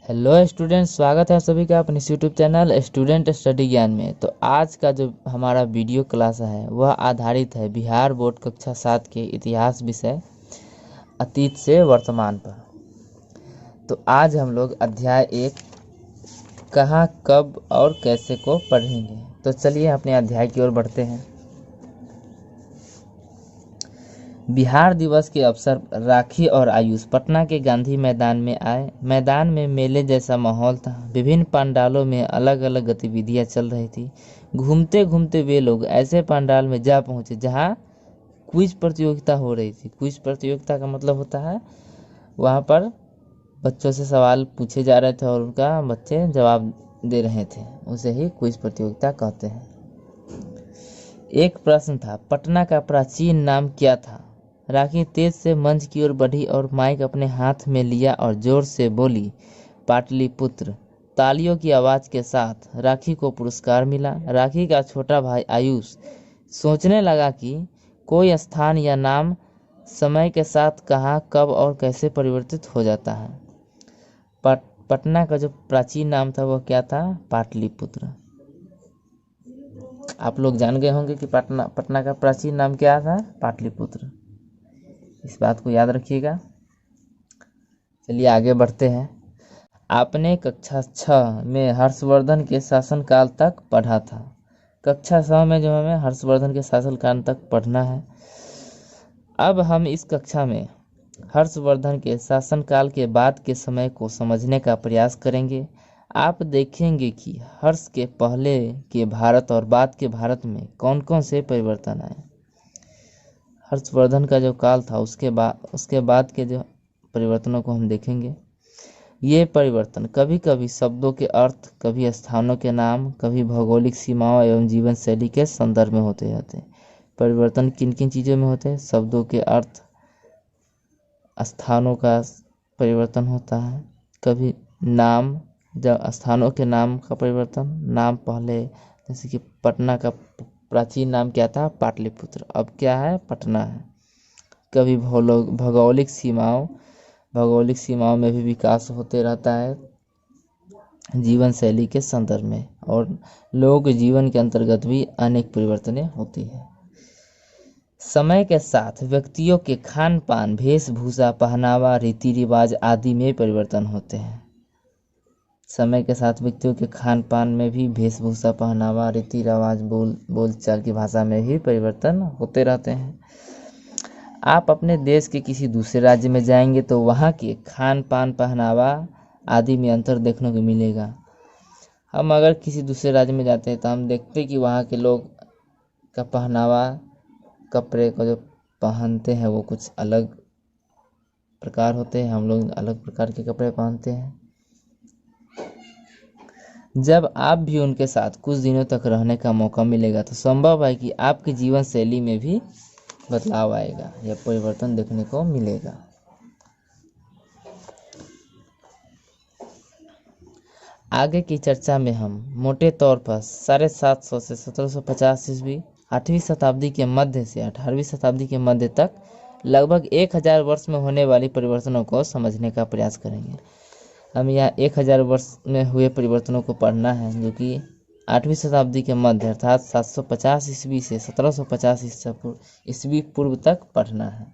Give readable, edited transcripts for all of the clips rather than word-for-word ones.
Hello student, स्वागत है सभी का अपने यूट्यूब चैनल स्टूडेंट स्टडी ज्ञान में। तो आज का जो हमारा वीडियो क्लास है वह आधारित है बिहार बोर्ड कक्षा 7 के इतिहास विषय अतीत से वर्तमान पर। तो आज हम लोग अध्याय 1 कहाँ, कब और कैसे को पढ़ेंगे। तो चलिए अपने अध्याय की ओर बढ़ते हैं। बिहार दिवस के अवसर पर राखी और आयुष पटना के गांधी मैदान में आए। मैदान में मेले जैसा माहौल था। विभिन्न पंडालों में अलग अलग गतिविधियां चल रही थी। घूमते घूमते वे लोग ऐसे पंडाल में जा पहुंचे जहां क्विज प्रतियोगिता हो रही थी। क्विज प्रतियोगिता का मतलब होता है वहां पर बच्चों से सवाल पूछे जा रहे थे और उनका बच्चे जवाब दे रहे थे, उसे ही क्विज प्रतियोगिता कहते हैं। एक प्रश्न था, पटना का प्राचीन नाम क्या था? राखी तेज से मंच की ओर बढ़ी और माइक अपने हाथ में लिया और जोर से बोली, पाटलिपुत्र। तालियों की आवाज के साथ राखी को पुरस्कार मिला। राखी का छोटा भाई आयुष सोचने लगा कि कोई स्थान या नाम समय के साथ कहाँ, कब और कैसे परिवर्तित हो जाता है। पटना का जो प्राचीन नाम था वह क्या था? पाटलिपुत्र। आप लोग जान गए होंगे कि पटना का प्राचीन नाम क्या था? पाटलिपुत्र। इस बात को याद रखिएगा। चलिए आगे बढ़ते हैं। आपने कक्षा 6 में हर्षवर्धन के शासनकाल तक पढ़ा था। कक्षा 6 में जो हमें हर्षवर्धन के शासनकाल तक पढ़ना है। अब हम इस कक्षा में हर्षवर्धन के शासनकाल के बाद के समय को समझने का प्रयास करेंगे। आप देखेंगे कि हर्ष के पहले के भारत और बाद के भारत में कौन कौन से परिवर्तन आए। हर्षवर्धन का जो काल था उसके बाद के जो परिवर्तनों को हम देखेंगे। ये परिवर्तन कभी कभी शब्दों के अर्थ, कभी स्थानों के नाम, कभी भौगोलिक सीमाओं एवं जीवन शैली के संदर्भ में होते रहते हैं। परिवर्तन किन किन चीज़ों में होते हैं? शब्दों के अर्थ, स्थानों का परिवर्तन होता है, कभी नाम, जब स्थानों के नाम का परिवर्तन, नाम पहले जैसे कि पटना का प्राचीन नाम क्या था? पाटलिपुत्र, अब क्या है? पटना है। कभी भौगोलिक सीमाओं में भी विकास होते रहता है जीवन शैली के संदर्भ में, और लोग जीवन के अंतर्गत भी अनेक परिवर्तनें होती है। समय के साथ व्यक्तियों के खान पान, वेशभूषा, पहनावा, रीति रिवाज आदि में परिवर्तन होते हैं। समय के साथ व्यक्तियों के खान पान में भी, वेशभूषा, पहनावा, रीति रिवाज, बोलचाल की भाषा में भी परिवर्तन होते रहते हैं। आप अपने देश के किसी दूसरे राज्य में जाएंगे तो वहाँ के खान पान, पहनावा आदि में अंतर देखने को मिलेगा। हम अगर किसी दूसरे राज्य में जाते हैं तो हम देखते हैं कि वहाँ के लोग का पहनावा, कपड़े को जो पहनते हैं वो कुछ अलग प्रकार होते हैं, हम लोग अलग प्रकार के कपड़े पहनते हैं। जब आप भी उनके साथ कुछ दिनों तक रहने का मौका मिलेगा तो संभव है कि आपकी जीवन शैली में भी बदलाव आएगा या परिवर्तन देखने को मिलेगा। आगे की चर्चा में हम मोटे तौर पर 750 से 1750 ईस्वी, 8वीं शताब्दी के मध्य से 18वीं शताब्दी के मध्य तक लगभग 1000 वर्ष में होने वाली परिवर्तनों को समझने का प्रयास करेंगे। हम यहाँ 1000 वर्ष में हुए परिवर्तनों को पढ़ना है, जो कि 8वीं शताब्दी के मध्य अर्थात 750 ईस्वी से 1750 ईस्वी पूर्व तक पढ़ना है।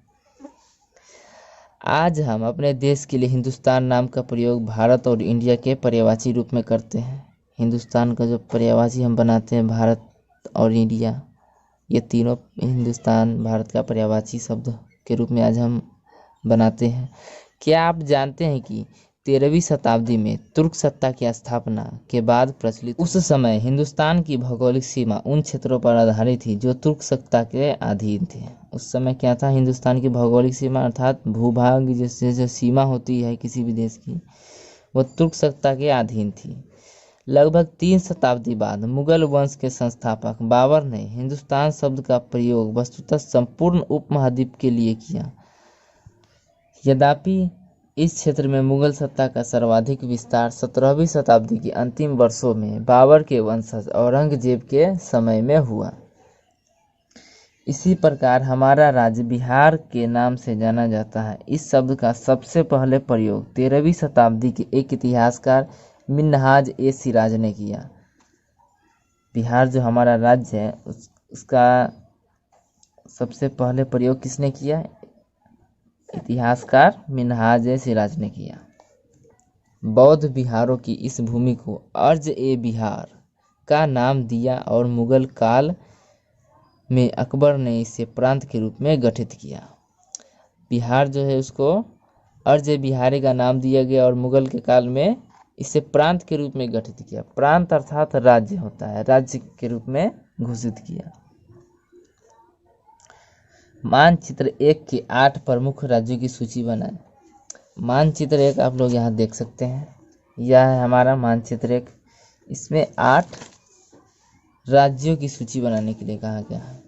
आज हम अपने देश के लिए हिंदुस्तान नाम का प्रयोग भारत और इंडिया के पर्यायवाची रूप में करते हैं। हिंदुस्तान का जो पर्यायवाची हम बनाते हैं, भारत और इंडिया, ये तीनों हिंदुस्तान भारत का पर्यायवाची शब्द के रूप में आज हम बनाते हैं। क्या आप जानते हैं कि 13वीं शताब्दी में तुर्क सत्ता की स्थापना के बाद प्रचलित उस समय हिंदुस्तान की भौगोलिक सीमा उन क्षेत्रों पर आधारित थी जो तुर्क सत्ता के अधीन थे। उस समय क्या था? हिंदुस्तान की भौगोलिक सीमा अर्थात भूभाग, जैसे जो सीमा होती है किसी भी देश की, वो तुर्क सत्ता के अधीन थी। लगभग 3 शताब्दी बाद मुगल वंश के संस्थापक बाबर ने हिंदुस्तान शब्द का प्रयोग वस्तुतः संपूर्ण उपमहाद्वीप के लिए किया। यद्यपि इस क्षेत्र में मुगल सत्ता का सर्वाधिक विस्तार 17वीं शताब्दी के अंतिम वर्षों में बाबर के वंशज औरंगजेब के समय में हुआ। इसी प्रकार हमारा राज्य बिहार के नाम से जाना जाता है। इस शब्द का सबसे पहले प्रयोग 13वीं शताब्दी के एक इतिहासकार मिन्हाज ए सिराज ने किया। बिहार जो हमारा राज्य है उसका सबसे पहले प्रयोग किसने किया? इतिहासकार मिन्हाज ए सिराज ने किया। बौद्ध बिहारों की इस भूमि को अर्ज ए बिहार का नाम दिया और मुगल काल में अकबर ने इसे प्रांत के रूप में गठित किया। बिहार जो है उसको अर्ज ए बिहारी का नाम दिया गया और मुगल के काल में इसे प्रांत के रूप में गठित किया। प्रांत अर्थात राज्य होता है, राज्य के रूप में घोषित किया। मानचित्र 1 के 8 प्रमुख राज्यों की सूची बनाएं। मानचित्र 1 आप लोग यहाँ देख सकते हैं, यह है हमारा मानचित्र 1। इसमें 8 राज्यों की सूची बनाने के लिए कहा गया है।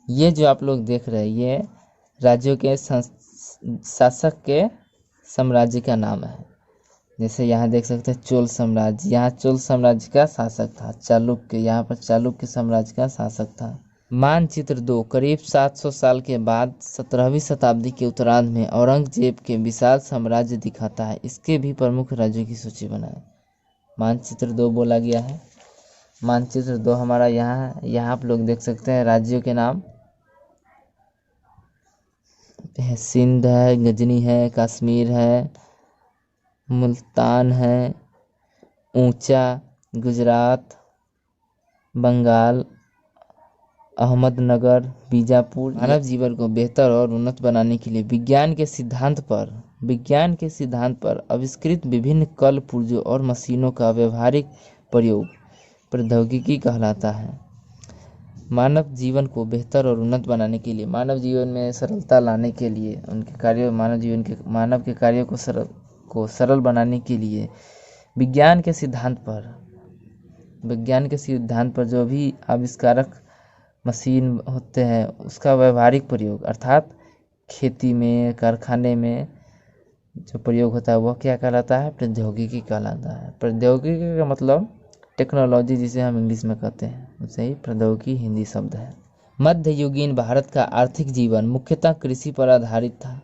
ये जो आप लोग देख रहे हैं ये राज्यों के शासक के साम्राज्य का नाम है। जैसे यहाँ देख सकते हैं चोल साम्राज्य, यहाँ चोल साम्राज्य का शासक था चालुक्य, यहाँ पर चालुक्य साम्राज्य का शासक था। मानचित्र 2 करीब 700 साल के बाद 17वीं शताब्दी के उत्तरार्ध में औरंगजेब के विशाल साम्राज्य दिखाता है। इसके भी प्रमुख राज्यों की सूची बनाएं। मानचित्र 2 बोला गया है। मानचित्र 2 हमारा यहाँ आप लोग देख सकते हैं राज्यों के नाम है। सिंध है, गजनी है, कश्मीर है, मुल्तान है, ऊंचा, गुजरात, बंगाल, अहमदनगर, बीजापुर। मानव जीवन को बेहतर और उन्नत बनाने के लिए विज्ञान के सिद्धांत पर आविष्कृत विभिन्न कल पुर्जों और मशीनों का व्यवहारिक प्रयोग प्रौद्योगिकी कहलाता है। मानव जीवन को बेहतर और उन्नत बनाने के लिए, मानव जीवन में सरलता लाने के लिए, उनके कार्यों मानव के कार्यों को सरल बनाने के लिए विज्ञान के सिद्धांत पर जो भी आविष्कारक मशीन होते हैं उसका व्यवहारिक प्रयोग अर्थात खेती में, कारखाने में जो प्रयोग होता है वह क्या कहलाता है? प्रौद्योगिकी कहलाता है। प्रौद्योगिकी का मतलब टेक्नोलॉजी जिसे हम इंग्लिश में कहते हैं, उसे ही प्रौद्योगिकी हिंदी शब्द है। मध्ययुगीन भारत का आर्थिक जीवन मुख्यतः कृषि पर आधारित था।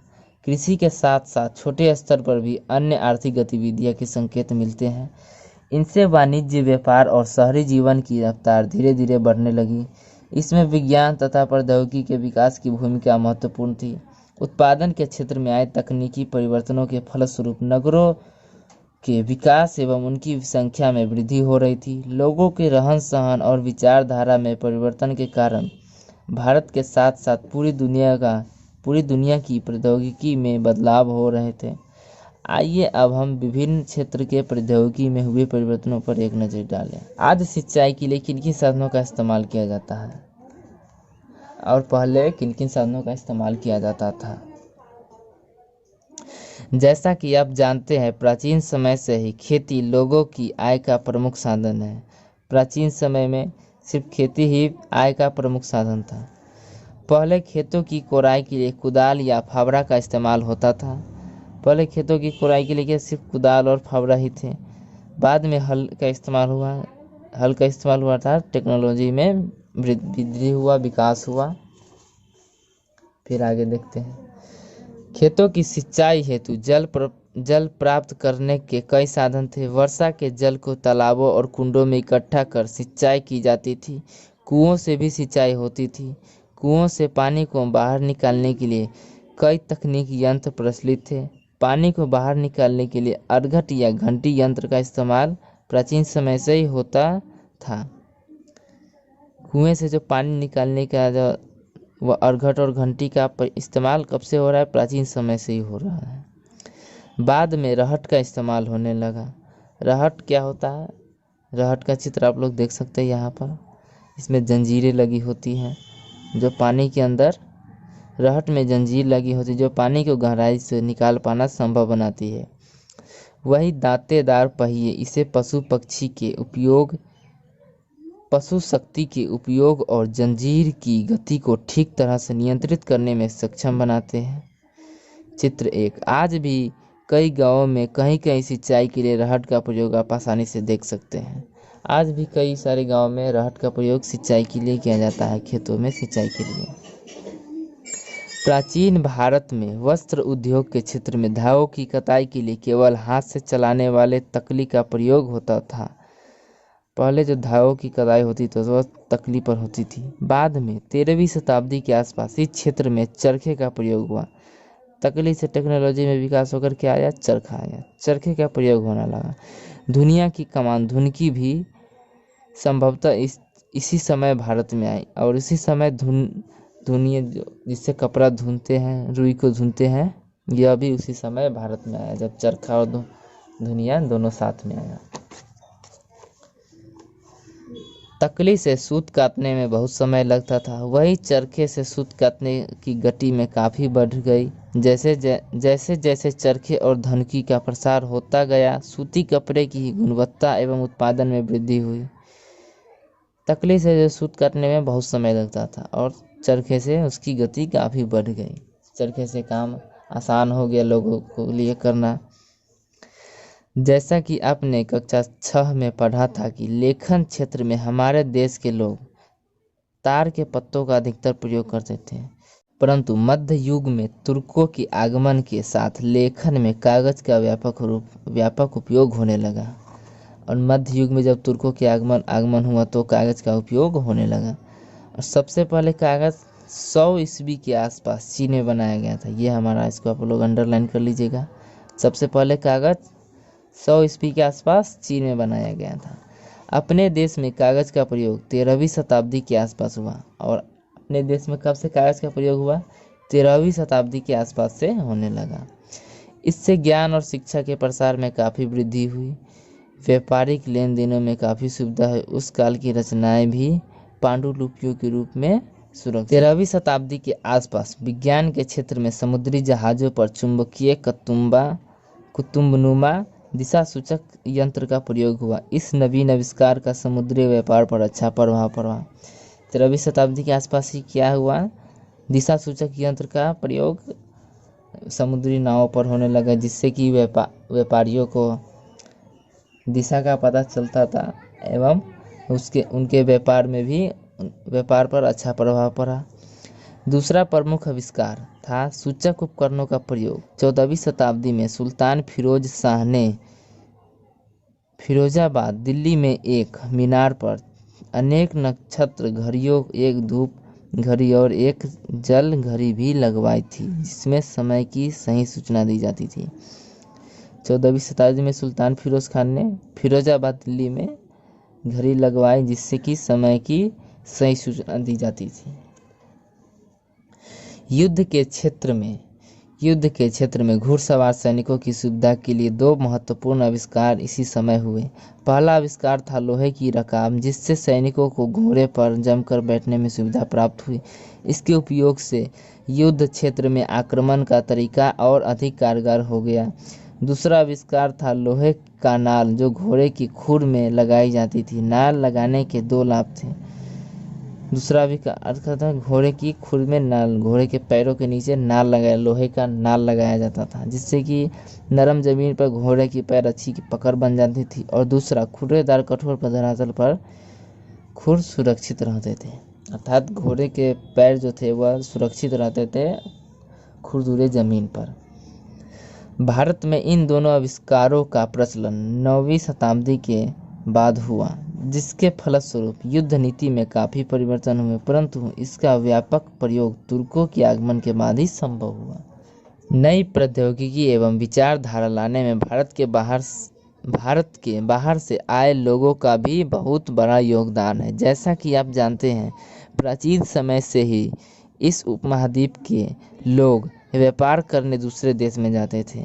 कृषि के साथ साथ छोटे स्तर पर भी अन्य आर्थिक गतिविधियां के संकेत मिलते हैं। इनसे वाणिज्य, व्यापार और शहरी जीवन की रफ्तार धीरे धीरे बढ़ने लगी। इसमें विज्ञान तथा प्रौद्योगिकी के विकास की भूमिका महत्वपूर्ण थी। उत्पादन के क्षेत्र में आए तकनीकी परिवर्तनों के फलस्वरूप नगरों के विकास एवं उनकी संख्या में वृद्धि हो रही थी। लोगों के रहन सहन और विचारधारा में परिवर्तन के कारण भारत के साथ साथ पूरी दुनिया की प्रौद्योगिकी में बदलाव हो रहे थे। आइए अब हम विभिन्न क्षेत्र के प्रौद्योगिकी में हुए परिवर्तनों पर एक नज़र डालें। आज सिंचाई के लिए किन किन साधनों का इस्तेमाल किया जाता है और पहले किन किन साधनों का इस्तेमाल किया जाता था? जैसा कि आप जानते हैं प्राचीन समय से ही खेती लोगों की आय का प्रमुख साधन है। प्राचीन समय में सिर्फ खेती ही आय का प्रमुख साधन था। पहले खेतों की कोड़ाई के लिए कुदाल या फावड़ा का इस्तेमाल होता था। पहले खेतों की कोड़ाई के लिए सिर्फ कुदाल और फावड़ा ही थे। बाद में हल का इस्तेमाल हुआ था। टेक्नोलॉजी में वृद्धि हुआ, विकास हुआ। फिर आगे देखते हैं। खेतों की सिंचाई हेतु जल प्राप्त करने के कई साधन थे। वर्षा के जल को तालाबों और कुंडों में इकट्ठा कर सिंचाई की जाती थी। कुओं से भी सिंचाई होती थी। कुओं से पानी को बाहर निकालने के लिए कई तकनीकी यंत्र प्रचलित थे। पानी को बाहर निकालने के लिए अर्घट या घंटी यंत्र का इस्तेमाल प्राचीन समय से ही होता था। कुएं से जो पानी निकालने का जो वह अर्घट और घंटी का इस्तेमाल कब से हो रहा है? प्राचीन समय से ही हो रहा है। बाद में रहट का इस्तेमाल होने लगा। रहट क्या होता है? रहट का चित्र आप लोग देख सकते हैं यहाँ पर। इसमें जंजीरें लगी होती हैं जो पानी के अंदर, रहट में जंजीर लगी होती है जो पानी को गहराई से निकाल पाना संभव बनाती है। वही दांतेदार पहिए इसे पशु शक्ति के उपयोग और जंजीर की गति को ठीक तरह से नियंत्रित करने में सक्षम बनाते हैं। चित्र 1। आज भी कई गांवों में कहीं कहीं सिंचाई के लिए रहट का प्रयोग आप आसानी से देख सकते हैं। आज भी कई सारे गांव में रहट का प्रयोग सिंचाई के लिए किया जाता है, खेतों में सिंचाई के लिए। प्राचीन भारत में वस्त्र उद्योग के क्षेत्र में धागों की कताई के लिए केवल हाथ से चलाने वाले तकली का प्रयोग होता था। पहले जो धागों की कताई होती तो वह तकली पर होती थी। बाद में 13वीं शताब्दी के आसपास इस क्षेत्र में चरखे का प्रयोग हुआ। तकली से टेक्नोलॉजी में विकास होकर के आया, चरखा आया, चरखे का प्रयोग होने लगा। दुनिया की कमान धुनकी भी संभवतः इसी समय भारत में आई, और इसी समय धुनिया जिससे कपड़ा धुनते हैं, रुई को धुनते हैं, यह भी उसी समय भारत में आया जब चरखा और धुनिया दोनों साथ में आया। तकली से सूत काटने में बहुत समय लगता था, वही चरखे से सूत काटने की गति में काफ़ी बढ़ गई। जैसे जैसे चरखे और धनुकी का प्रसार होता गया, सूती कपड़े की गुणवत्ता एवं उत्पादन में वृद्धि हुई। तकली से जो सूत काटने में बहुत समय लगता था और चरखे से उसकी गति काफ़ी बढ़ गई। चरखे से काम आसान हो गया लोगों को लिए करना। जैसा कि आपने कक्षा 6 में पढ़ा था कि लेखन क्षेत्र में हमारे देश के लोग तार के पत्तों का अधिकतर प्रयोग करते थे, परंतु मध्य युग में तुर्कों के आगमन के साथ लेखन में कागज का व्यापक उपयोग होने लगा। और मध्य युग में जब तुर्कों के आगमन हुआ तो कागज का उपयोग होने लगा। और सबसे पहले कागज 100 ईस्वी के आसपास चीन में बनाया गया था। ये हमारा, इसको आप लोग अंडरलाइन कर लीजिएगा। सबसे पहले कागज 100 ईस्वी के आसपास चीन में बनाया गया था। अपने देश में कागज का प्रयोग 13वीं शताब्दी के आसपास हुआ। और अपने देश में कब से कागज का प्रयोग हुआ? 13वीं शताब्दी के आसपास से होने लगा। इससे ज्ञान और शिक्षा के प्रसार में काफ़ी वृद्धि हुई। व्यापारिक लेन देनों में काफ़ी सुविधा है। उस काल की रचनाएं भी पांडुलिपियों के रूप में सुरक्षित। 13वीं शताब्दी के आसपास विज्ञान के क्षेत्र में समुद्री जहाज़ों पर चुंबकीय कुतुम्बनुमा दिशा सूचक यंत्र का प्रयोग हुआ। इस नवीन आविष्कार का समुद्री व्यापार पर अच्छा प्रभाव पड़ा। 13वीं शताब्दी के आसपास ही क्या हुआ? दिशा सूचक यंत्र का प्रयोग समुद्री नावों पर होने लगा, जिससे कि व्यापारियों को दिशा का पता चलता था एवं उनके व्यापार पर अच्छा प्रभाव पड़ा। दूसरा प्रमुख आविष्कार था सूचक उपकरणों का प्रयोग। 14वीं शताब्दी में सुल्तान फिरोज शाह ने फिरोजाबाद दिल्ली में एक मीनार पर अनेक नक्षत्र घड़ियों, एक धूप घड़ी और एक जल घड़ी भी लगवाई थी, जिसमें समय की सही सूचना दी जाती थी। 14वीं शताब्दी में सुल्तान फिरोज खान ने फिरोजाबाद दिल्ली में घड़ी लगवाई, जिससे कि समय की सही सूचना दी जाती थी। युद्ध के क्षेत्र में घुड़सवार सैनिकों की सुविधा के लिए 2 महत्वपूर्ण आविष्कार इसी समय हुए। पहला आविष्कार था लोहे की रकाब, जिससे सैनिकों को घोड़े पर जमकर बैठने में सुविधा प्राप्त हुई। इसके उपयोग से युद्ध क्षेत्र में आक्रमण का तरीका और अधिक कारगर हो गया। दूसरा आविष्कार था लोहे का नाल, जो घोड़े की खुर में लगाई जाती थी। नाल लगाने के 2 लाभ थे। दूसरा भी का अर्थ था घोड़े की खुर में नाल, घोड़े के पैरों के नीचे लोहे का नाल लगाया जाता था, जिससे कि नरम जमीन पर घोड़े की पैर अच्छी पकड़ बन जाती थी। और दूसरा, खुरेदार कठोर धरातल पर खुर सुरक्षित रहते थे, अर्थात घोड़े के पैर जो थे वह सुरक्षित रहते थे खुरदुरे जमीन पर। भारत में इन दोनों आविष्कारों का प्रचलन 9वीं शताब्दी के बाद हुआ, जिसके फलस्वरूप युद्ध नीति में काफ़ी परिवर्तन हुए, परंतु इसका व्यापक प्रयोग तुर्कों के आगमन के बाद ही संभव हुआ। नई प्रौद्योगिकी एवं विचारधारा लाने में भारत के बाहर से आए लोगों का भी बहुत बड़ा योगदान है। जैसा कि आप जानते हैं, प्राचीन समय से ही इस उपमहाद्वीप के लोग व्यापार करने दूसरे देश में जाते थे।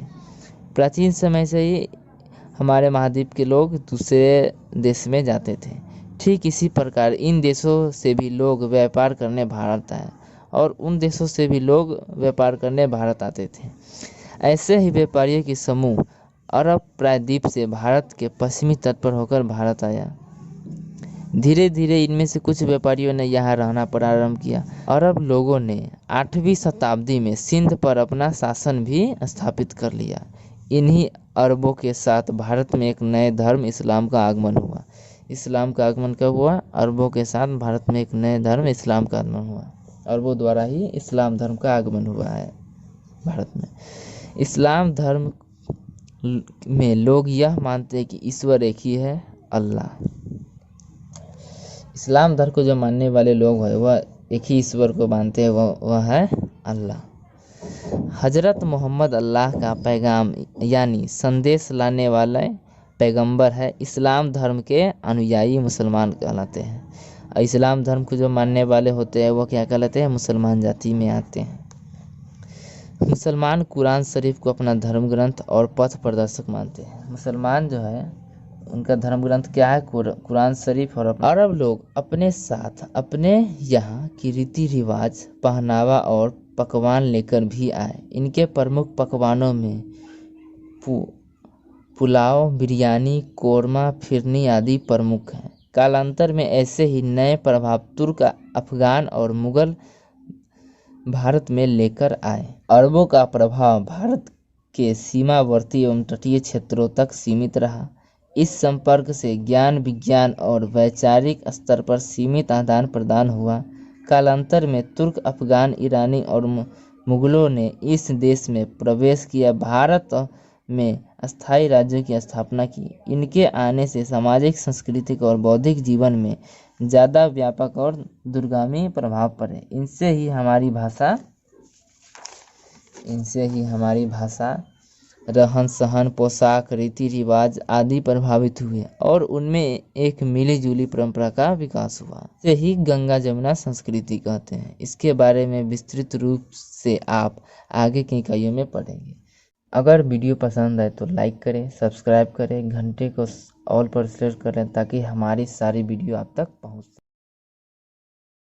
प्राचीन समय से ही हमारे महाद्वीप के लोग दूसरे देश में जाते थे। ठीक इसी प्रकार इन देशों से भी लोग व्यापार करने भारत आए और उन देशों से भी लोग व्यापार करने भारत आते थे। ऐसे ही व्यापारियों की समूह अरब प्रायद्वीप से भारत के पश्चिमी तट पर होकर भारत आया। धीरे धीरे इनमें से कुछ व्यापारियों ने यहाँ रहना प्रारंभ किया। अरब लोगों ने 8वीं शताब्दी में सिंध पर अपना शासन भी स्थापित कर लिया। इन्हीं अरबों के साथ भारत में एक नए धर्म इस्लाम का आगमन हुआ। इस्लाम का आगमन कब हुआ? अरबों के साथ भारत में एक नए धर्म इस्लाम का आगमन हुआ। अरबों द्वारा ही इस्लाम धर्म का आगमन हुआ है भारत में। इस्लाम धर्म में लोग यह मानते हैं कि ईश्वर एक ही है, अल्लाह। इस्लाम धर्म को जो मानने वाले लोग हैं वह एक ही ईश्वर को मानते हैं, वह है अल्लाह। हजरत मोहम्मद अल्लाह का पैगाम यानी संदेश लाने वाला पैगंबर है। इस्लाम धर्म के अनुयायी मुसलमान कहलाते हैं। और इस्लाम धर्म को जो मानने वाले होते हैं वो क्या कहलाते हैं? मुसलमान जाति में आते हैं। मुसलमान कुरान शरीफ को अपना धर्म ग्रंथ और पथ प्रदर्शक मानते हैं। मुसलमान जो है उनका धर्म ग्रंथ क्या है? कुरान शरीफ। और अरब लोग अपने साथ अपने यहाँ की रीति रिवाज, पहनावा और पकवान लेकर भी आए। इनके प्रमुख पकवानों में पुलाव, बिरयानी, कोरमा, फिरनी आदि प्रमुख हैं। कालांतर में ऐसे ही नए प्रभाव तुर्क, अफगान और मुगल भारत में लेकर आए। अरबों का प्रभाव भारत के सीमावर्ती एवं तटीय क्षेत्रों तक सीमित रहा। इस संपर्क से ज्ञान, विज्ञान और वैचारिक स्तर पर सीमित आदान प्रदान हुआ। कालांतर में तुर्क, अफगान, ईरानी और मुगलों ने इस देश में प्रवेश किया, भारत में अस्थायी राज्यों की स्थापना की। इनके आने से सामाजिक, सांस्कृतिक और बौद्धिक जीवन में ज़्यादा व्यापक और दूरगामी प्रभाव पड़े। इनसे ही हमारी भाषा, रहन सहन, पोशाक, रीति रिवाज आदि प्रभावित हुए और उनमें एक मिलीजुली परंपरा का विकास हुआ। इसे ही गंगा जमुना संस्कृति कहते हैं। इसके बारे में विस्तृत रूप से आप आगे की इकाइयों में पढ़ेंगे। अगर वीडियो पसंद आए तो लाइक करें, सब्सक्राइब करें, घंटे को ऑल पर सेट करें ताकि हमारी सारी वीडियो आप तक पहुंच सके।